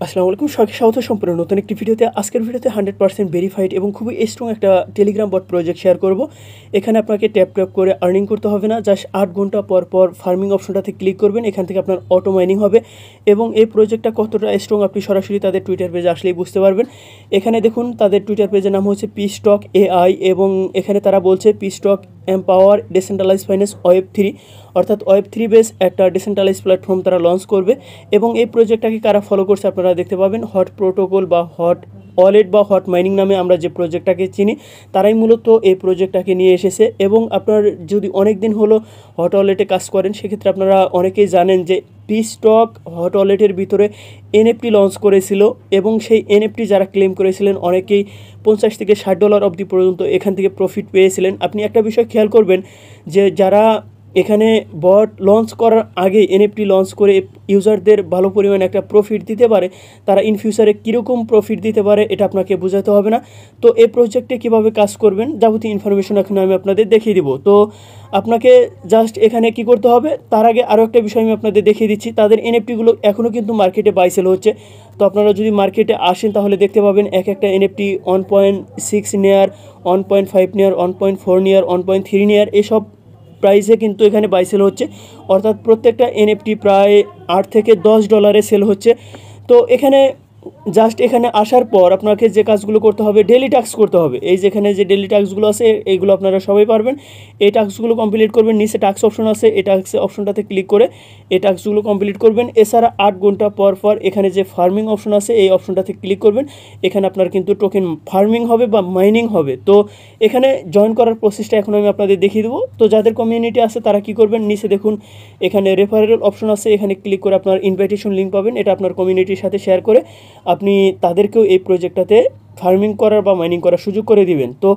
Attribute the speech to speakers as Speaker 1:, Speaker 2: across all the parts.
Speaker 1: আসসালামু আলাইকুম, সবাইকে স্বাগত সম্পূর্ণ নতুন একটি ভিডিওতে। আজকের ভিডিওতে 100% ভেরিফাইড এবং খুবই স্ট্রং একটা টেলিগ্রাম বট প্রজেক্ট শেয়ার করব। এখানে আপনাকে ট্যাপ করে আর্নিং করতে হবে না, জাস্ট 8 ঘন্টা পর পর ফার্মিং অপশনটাতে ক্লিক করবেন, এখান থেকে আপনার অটো মাইনিং হবে। এবং এই প্রজেক্টটা কতটা স্ট্রং আপনি সরাসরি তাদের টুইটার পেজে আসলেই বুঝতে পারবেন। এখানে দেখুন তাদের টুইটার পেজের নাম হচ্ছে পিস্টক এআই এবং এখানে তারা বলছে পিস্টক এম্পাওয়ার ডিসেন্ট্রালাইজ ফাইন্যান্স ওয়েব3, অর্থাৎ ওয়েব3 বেস একটা ডিসেন্ট্রালাইজ প্ল্যাটফর্ম তারা লঞ্চ করবে। এবং এই প্রজেক্টটাকে কারা ফলো করছে আপনারা দেখতে পাবেন, হট প্রোটোকল বা হট ওয়ালেট বা হট মাইনিং নামে আমরা যে প্রজেক্টটাকে চিনি, তারাই মূলত এই প্রজেক্টটাকে নিয়ে এসেছে। এবং আপনার যদি অনেক দিন হলো হট ওয়ালেটে কাজ করেন, সেক্ষেত্রে আপনারা অনেকেই জানেন যে পিস্টক হট ওয়ালেটের ভিতরে এনএফটি লঞ্চ করেছিল এবং সেই এনএফটি যারা ক্লেম করেছিলেন অনেকেই $50 থেকে $60 অবধি পর্যন্ত এখান থেকে প্রফিট পেয়েছিলেন। আপনি একটা বিষয় খেয়াল করবেন যে যারা এখানে বট লঞ্চ করার আগে এনএফটি লঞ্চ করে ইউজারদের ভালো পরিমাণে একটা প্রফিট দিতে পারে, তারা ইন ফিউচারে কীরকম প্রফিট দিতে পারে এটা আপনাকে বোঝাতে হবে না। তো এই প্রজেক্টে কীভাবে কাজ করবেন যাবতীয় ইনফরমেশন এখন আমি আপনাদের দেখিয়ে দিব। তো আপনাকে জাস্ট এখানে কি করতে হবে, তার আগে আরও একটা বিষয় আমি আপনাদের দেখিয়ে দিচ্ছি। তাদের এনএফটিগুলো এখনও কিন্তু মার্কেটে বাইসেল হচ্ছে। তো আপনারা যদি মার্কেটে আসেন তাহলে দেখতে পাবেন এক একটা এনএফটি 1.6 নেয়ার, 1.5 নেয়ার, 1.4 নেয়ার, 1.3 নেয়ার এসব প্রাইসে কিন্তু এখানে বাই সেল হচ্ছে। অর্থাৎ প্রত্যেকটা এনএফটি প্রায় $8 থেকে $10 সেল হচ্ছে। তো এখানে জাস্ট এখানে আসার পর আপনাকে যে কাজগুলো করতে হবে, ডেলি টাস্ক করতে হবে। এই যেখানে যে ডেলি টাস্কগুলো আছে এইগুলো আপনারা সবাই পারবেন। এই টাস্কগুলো কমপ্লিট করবেন, নিচে টাস্ক অপশন আছে, এই টাস্ক অপশনটাতে ক্লিক করে এই টাস্কগুলো কমপ্লিট করবেন। এছাড়া 8 ঘন্টা পর পর এখানে যে ফার্মিং অপশন আছে এই অপশনটাতে ক্লিক করবেন। এখানে আপনার কিন্তু টোকেন ফার্মিং হবে বা মাইনিং হবে। তো এখানে জয়েন করার প্রসেসটা এখন আমি আপনাদের দেখিয়ে দেবো। তো যাদের কমিউনিটি আছে তারা কি করবেন, নিচে দেখুন এখানে রেফারেল অপশন আছে, এখানে ক্লিক করে আপনার ইনভাইটেশন লিঙ্ক পাবেন। এটা আপনার কমিউনিটির সাথে শেয়ার করে আপনি তাদেরকেও এই প্রজেক্টটাতে ফার্মিং করার বা মাইনিং করার সুযোগ করে দিবেন। তো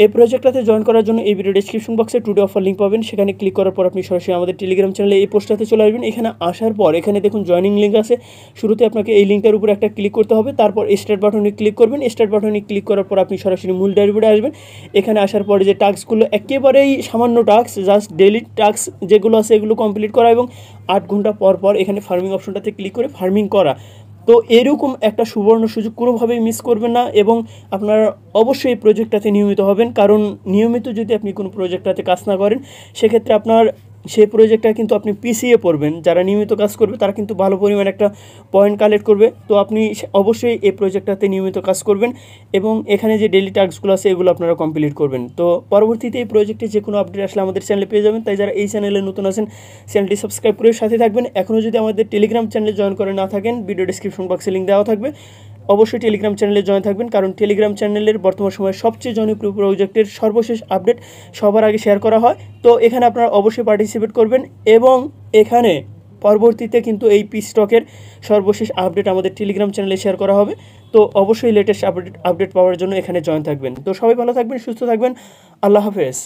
Speaker 1: এই প্রজেক্টটাতে জয়েন করার জন্য এই ভিডিও ডেসক্রিপশন বক্সে টুডে অফার লিঙ্ক পাবেন, সেখানে ক্লিক করার পর আপনি সরাসরি আমাদের টেলিগ্রাম চ্যানেলে এই পোস্টটাতে চলে আসবেন। এখানে আসার পর এখানে দেখুন জয়নিং লিঙ্ক আছে, শুরুতে আপনাকে এই লিঙ্কটার উপরে একটা ক্লিক করতে হবে, তারপর স্টার্ট বাটনে ক্লিক করবেন। স্টার্ট বাটনে ক্লিক করার পর আপনি সরাসরি মূল ড্যাশবোর্ডে আসবেন। এখানে আসার পরে যে টাস্কগুলো একেবারেই সামান্য টাস্ক, জাস্ট ডেইলি টাস্ক যেগুলো আছে এগুলো কমপ্লিট করা এবং 8 ঘন্টা পর পর এখানে ফার্মিং অপশনটাতে ক্লিক করে ফার্মিং করা। তো এরকম একটা সুবর্ণ সুযোগ কোনোভাবেই মিস করবেন না এবং আপনারা অবশ্যই এই প্রজেক্টটাতে নিয়মিত হবেন। কারণ নিয়মিত যদি আপনি কোনো প্রজেক্টটাতে কাজ না করেন, সেক্ষেত্রে আপনার সেই প্রজেক্টটা কিন্তু আপনি পিছিয়ে পড়বেন। যারা নিয়মিত কাজ করবে তারা কিন্তু ভালো পরিমাণ একটা পয়েন্ট কালেক্ট করবে। তো আপনি অবশ্যই এই প্রজেক্টটাতে নিয়মিত কাজ করবেন এবং এখানে যে ডেইলি টাস্কগুলো আছে এগুলো আপনারা কমপ্লিট করবেন। তো পরবর্তীতে এই প্রজেক্টে যে কোনো আপডেট আসলে আমাদের চ্যানেলে পেয়ে যাবেন। তাই যারা এই চ্যানেলে নতুন আছেন চ্যানেলটি সাবস্ক্রাইব করে সাথে থাকবেন। এখনও যদি আমাদের টেলিগ্রাম চ্যানেলে জয়েন করে না থাকেন, ভিডিও ডেসক্রিপশন বক্সে লিঙ্ক দেওয়া থাকবে, অবশ্যই টেলিগ্রাম চ্যানেলে জয়েন থাকবেন। কারণ টেলিগ্রাম চ্যানেলের বর্তমান সময়ে সবচেয়ে জনপ্রিয় প্রজেক্টের সর্বশেষ আপডেট সবার আগে শেয়ার করা হয়। তো এখানে আপনারা অবশ্যই পার্টিসিপেট করবেন এবং এখানে পরবর্তীতে কিন্তু এই পিস্টকের সর্বশেষ আপডেট আমাদের টেলিগ্রাম চ্যানেলে শেয়ার করা হবে। তো অবশ্যই লেটেস্ট আপডেট পাওয়ার জন্য এখানে জয়েন থাকবেন। তো সবাই ভালো থাকবেন, সুস্থ থাকবেন, আল্লাহ হাফেজ।